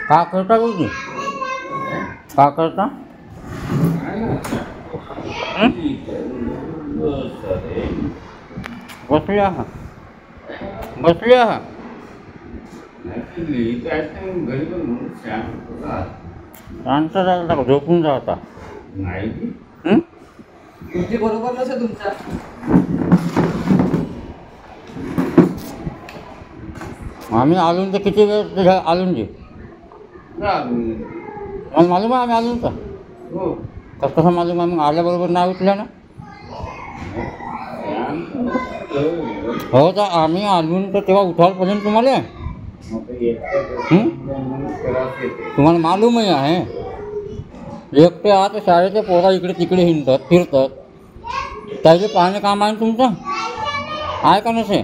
का करता तुझी का करता बसले आहात बसले आहात शांत झाला झोपून जा आता तुमची बरोबर नसेल तुमच्या आम्ही आलून तर किती वेळ आलून दे मला मालूम आहे आम्ही आलून का कसं मालूम आहे मग आल्याबरोबर नाव उठलं ना हो तर आम्ही आलून तर तेव्हा उठावपर्यंत तुम्हाला तुम्हाला मालूमही आहे एकटे आहात शाळेचे पोरा इकडे तिकडे हिंडतात फिरतात त्याचे पाहणे काम आहे तुमचं आहे का नसे